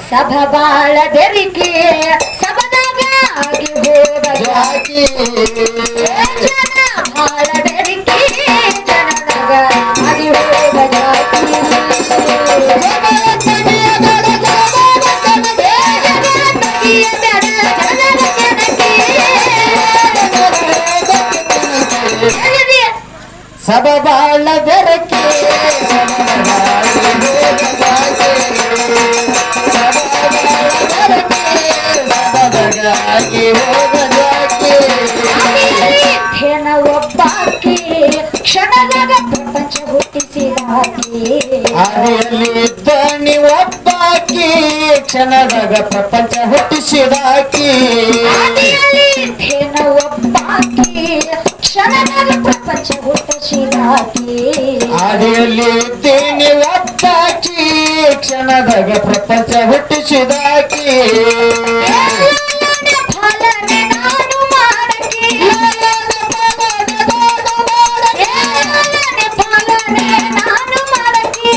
ಸಭಾ ಬಾಳ ಬೆರಿಕೆ ಸಬದಾಗ ಆಗಿ ಹೋಗ ಜಾಕಿ ಜನ ಬಾಳ ಬೆರಿಕೆ ಜನದಾಗ ಆಗಿ ಹೋಗ ಜಾತಿ ಸಭ ಬಾಳ ಬೆರಕೆ ಹೆಣ ಒಬ್ಬಾಕಿ ಕ್ಷಣದಾಗ ಪ್ರಪಂಚ ಹುಟ್ಟಿಸಿದಾಕಿ ಆದಿಯಲ್ಲಿ ಇದ್ದ ನೀವೊಬ್ಬಾಕಿ ಕ್ಷಣದಾಗ ಪ್ರಪಂಚ ಹುಟ್ಟಿಸಿದಾಕಿ ಹೆಣ ಒಬ್ಬಾಕಿ ಕ್ಷಣದಾಗ ಪ್ರಪಂಚ ಹುಟ್ಟಿಸಿದಾಕಿ ಆದಿಯಲ್ಲಿ ಇದ್ದ ನೀವೊಬ್ಬಾಕಿ ಕ್ಷಣದಾಗ ಪ್ರಪಂಚ ಹುಟ್ಟಿಸಿದಾಕಿ ಫಲನೆ ನಾನು ಮಾಡಕಿ ಫಲನೆ ನಾನು ಮಾಡಕಿ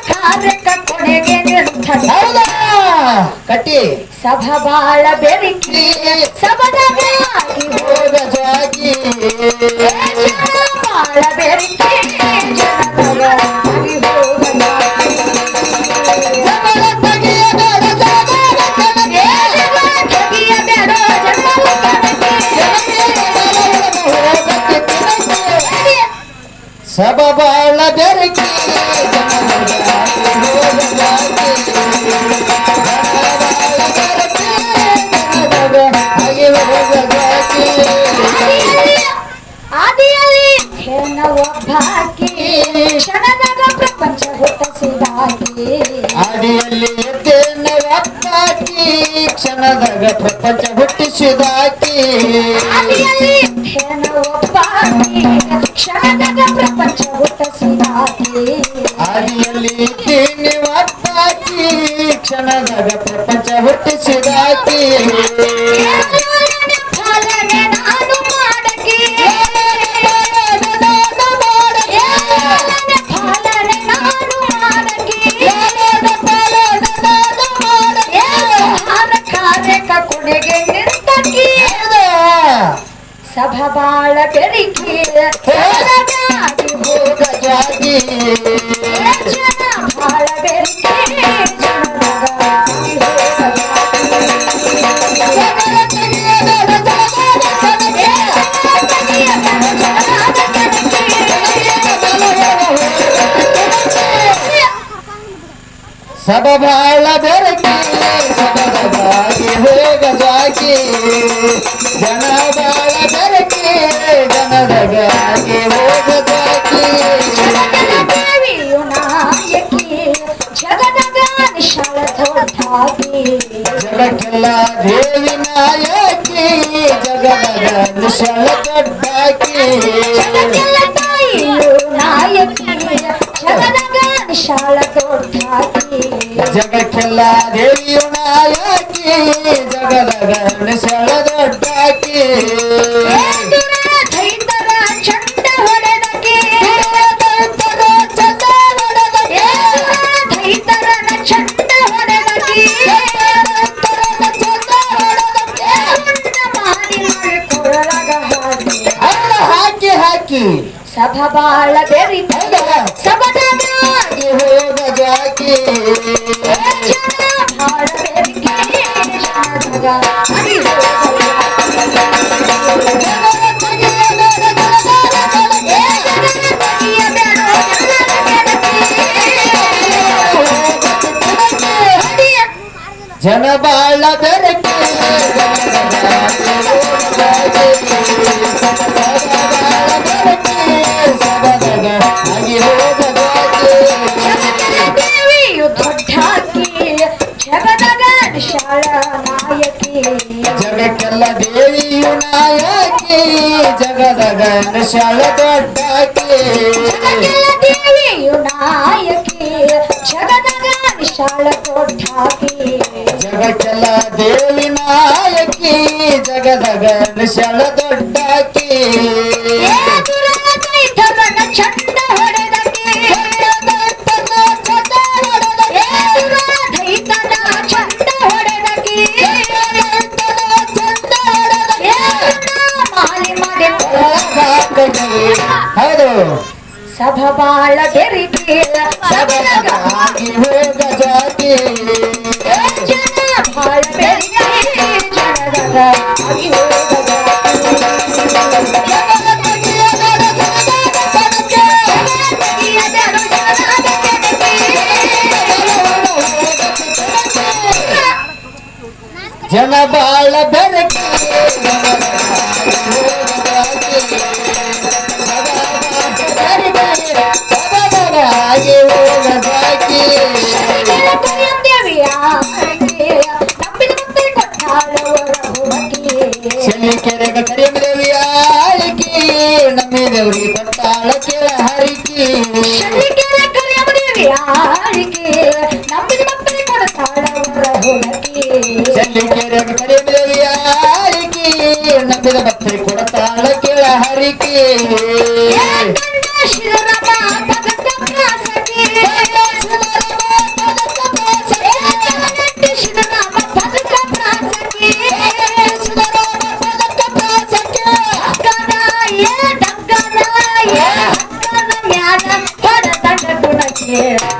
ಕಾರ್ಯಕ ಕೊನೆಗೆ ನಿರ್ಧರಿಸ ಕಟ್ಟಿ ಸಭಾ ಬಾಳ ಬೆರಿಕಿ ಸಬದಾಗ ಆಗಿ ಹೋಗ ಜಾಗಿ ಬಾಳ ಬೆರಿಕಿ ಜನದಾಗ ಆಗಿ ಹೋಗ ಸಭ ಬಾಳ ಬೆರಕಿ ಆದಿಯಲ್ಲಿ ಹೆಣ್ಣ ಒಬ್ಬಾಕಿ ಕ್ಷಣದಾಗ ಪ್ರಪಂಚ ಹುಟ್ಟಿಸಿದಾಕಿ ಆದಿಯಲ್ಲಿ ಎದ್ದೇನ ಒಬ್ಬಾಕಿ ಕ್ಷಣದಾಗ ಪ್ರಪಂಚ ಹುಟ್ಟಿಸಿದಾಕಿ ಆದಿಯಲ್ಲಿ ಹೆಣ್ಣ ಒಬ್ಬಾಕಿ ಕ್ಷಣದಾಗ ಪ್ರಪಂಚ ಹುಟ್ಟಿಸಿದಾಕಿ ಆದಿಯಲ್ಲಿ ಎದ್ದೇನ ಒಬ್ಬಾಕಿ ಕ್ಷಣದಾಗ ಪ್ರಪಂಚ ಹುಟ್ಟಿಸಿದಾಕಿ ಫಲನೆ ನಾನು ಮಾಡಕಿ ಫಲನೆ ನಾನು ಮಾಡಕಿ ಕಾರ್ಯಕ ಕೊನೆಗೆ ನಿರ್ತಕಿ ಸಭಾ ಬಾಳ ಬೆರಿಕಿ ಆಗಿ ಹೋಗ ಜಾಗಿ ಜನ ಬಾಳ ಬೆರಿಕಿ ಜನದಾಗ ಆಗಿ ಹೋಗ ಸಭ ಬಾಳ ಬೆರಕಿ ಸಬದಗಾಗಿ ಹೋಗ ಜಾಕಿ ಜನ ಬಾಳ ಬೆರಕಿ ಜನದಗಾಗಿ ಹೋಗ ಜಾಕಿ ದೇವಿಯು ನಾಯಕಿ ಜಗದಾಗ ನಿಶಾಲ ದೊಡ್ಡಾಕಿ ಜಗಕ್ಕೆಲ್ಲ ದೇವಿ ನಾಯಕಿ ಜಗದಗ ನಿಶಲ ದೊಡ್ಡಾಕಿ ಜಗಕ್ಕೆಲ್ಲ ತಾಯಿಯು ನಾಯಕಿ ಜಗದಾಗ ನಿಶಾಲ ದೊಡ್ಡಾಕಿ ಜಗಕ್ಕೆಲ್ಲ ದೇವಿಯು ನಾಯಕಿ ಜಗದಗ ನಿಶಲ ದೊಡ್ಡಾಕಿ ದೈತರ ಚಂಡ ಹೊಡೆದಕ್ಕೆ ದೈತರನ ಚಂಡ ಹೊಡೆದಕ್ಕೆ ಮಾಡಿ ಕೊರಳಗ ಹಾಕಿ ಹಾಕಿ ಹಾಕಿ ಸಭಾ ಬಾಳ ಬೆರಿಕಿ ಸಬದಾಗ ಆಗಿ ಹೋಗ ಜಾಕಿ ಜನ ಬಾಳ ಬೆರಿಕಿ ಜನದಾಗ ಆಗಿ ಜನ ಬಾಳ ಬೆರಕೆ ದೇವಿಯು ದೊಡ್ಡಾಕಿ ಜಗದಾಗ ಶಾಳ ನಾಯಕಿ ಜಗಕ್ಕೆಲ್ಲ ದೇವಿಯು ನಾಯಕಿ ಜಗದಗ ಶಾಳ ದೊಡ್ಡಾಕಿ ಜಗಕ್ಕೆಲ್ಲ ದೇವಿಯು ನಾಯಕಿ ಜಗದಾಗ ಶಾಳ ದೊಡ್ಡಾಕಿ ಜಗಕ್ಕೆಲ್ಲ ದೇವಿ ನಾಯಕಿ ಜಗದಗ ಶಾಳ ದೊಡ್ಡಾಕಿ ದೈತರನ ಚಂಡ ಹೊಡೆದಕ್ಕೆ ಬಾಳ ಬೆರಿಕೆ ಸಬಲಗಾಗಿ ಹೋಗ ಜಾತಿ ಜನ ಬಾಳ ಬೆರಿಕೆ ಜನದಾಗ ಆಗಿ ಹೋಗ ಜನ ಬಾಳ ಬೆರಕೆ ಹಾಗೆ ಹೋಗ ಬಾಕಿ ಶನಿಕೆರೆಗ ಕರಿಯದೇವಿ ಆಳಿಕೆ ನಂಬಿದವ್ರಿಗೆ ಕೊಟ್ಟಾಳ ಕೆಳ ಹರಿಕೆ ಶನಿಕೆರೆಗ ಕರಿಯದೇವಿ ಆಳಿಕೆ ನಂಬಿದ ಭಕ್ತರಿಗೆ ಕೊಡತಾಳ ಕೆಳ ಹರಿಕೆ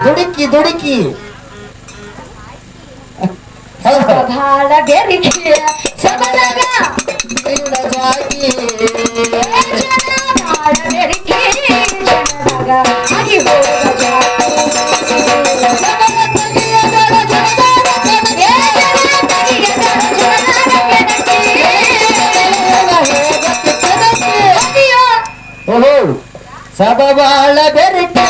ದುಡುಕಿ ದುಡುಕಿ ಬಾಳ ಬೆರಿಕೆ ಸಬಲಗ ಜಾಗಿ ಬಾಳ ಬೆರಿಕೆ ಜನದಾಗ ಆಗಿ ಹೋಗ ಓಹೋ ಸಬ ಬಾಳ ಬೆರಕೆ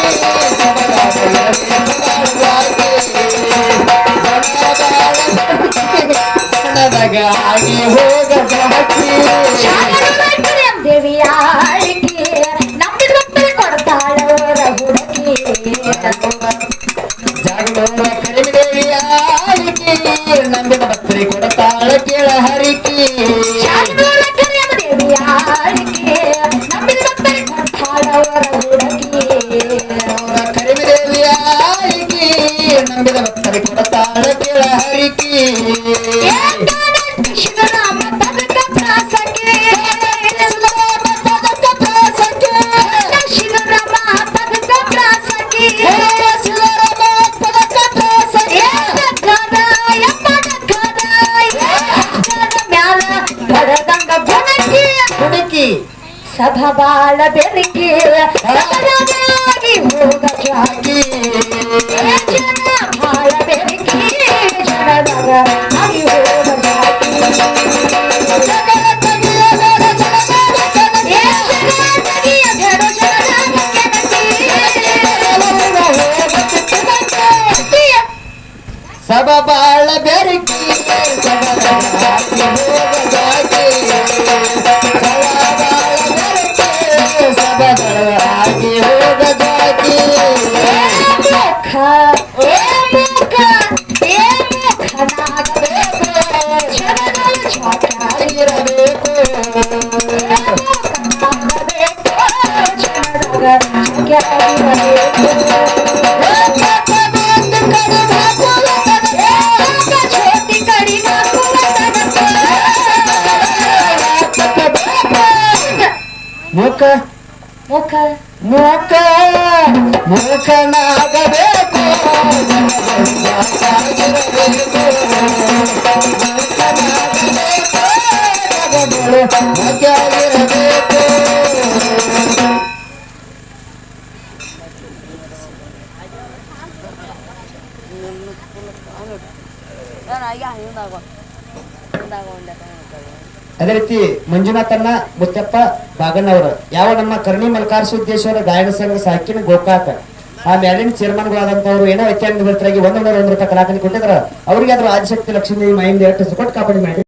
ಆಗಿ ಹೋಗ ಜಾತಿ ದೇವಿಯ ಆಳಿಕೆ ನಂಬಿದ ಭಕ್ತರಿಗೆ ಕೊಡ್ತಾಳವರ ಹುಡುಕಿ ಜಾಗರೂಕ ಕಡಿಮೆ ದೇವಿಯ ಆಳಿಕೆ ನಂಬಿದ ಭಕ್ತರಿಗೆ ಕೊಡತಾಳ ಕೆಳ ಹರಿಕೆ ದೇವಿಯ ಆಳಿಕೆ ನಂಬಿದ ಭಕ್ತರಿಗೆ ಕೊಡ್ತಾಳವರ ಹುಡುಕಿ ಕಡಿಮೆ ದೇವಿಯ ಆಳಿಕೆ ನಂಬಿದ ಭಕ್ತರಿಗೆ ಕೊಡತಾಳ ಕೆಳ ಹರಿಕೆ ಶಿವರಾಮ ಪದಕ ಪ್ರಾಸಕ್ಕೆ ಶಿವರಾಮ ಪದಕ ಪ್ರಾಸಕ್ಕೆ ಹುಡುಕಿ ಸಭಾ ಬಾಳ ಬೆರಿಕೆ ಸಬಲಗಾಗಿ ಹೋಗ ಜಾತಿ ಜನ ಬಾಳ ಬೆರಿಕೆ ಜನದಾಗ ಆಗಿ ಹೋಗ ಜಾತಿ ಸಬ ಬಾಳ ಬೆರಕಿ ಸಬದಳಾಗಿ ಹೋಗ ಜಾತಿ ಇರಬೇಕು ಮುಖ ಮುಖ ಮುಖ ಮುಖನಾಗಬೇಕು ಮುಖಾಗಿರಬೇಕು ಅದೇ ರೀತಿ ಮಂಜುನಾಥನ್ನ ಮುತ್ತಪ್ಪ ಬಾಗಣ್ಣವರು ಯಾವ ನಮ್ಮ ಕರ್ಣಿ ಮಲ್ಕಾರಸಿದ್ದೇಶ್ವರ ಗಾಯನ ಸಂಘ ಸಾಕಿನ ಗೋಕಾಕ ಆ ಮ್ಯಾಲಿನ ಚೇರ್ಮನ್ಗಳಾದಂತವ್ರು ಏನೋ ವ್ಯತ್ಯಾಸ ಒಂದು ರೂಪಾಯಿ ಕಲಾಕನಿ ಕೊಟ್ಟಿದ್ರ ಅವ್ರಿಗೆ ಆದ್ರೂ ಆದಿಶಕ್ತಿ ಲಕ್ಷ್ಮೀ ಮಾಯಿಂದ 8 ಕೊಟ್ಟು ಕಾಪಾಡಿ ಮಾಡಿ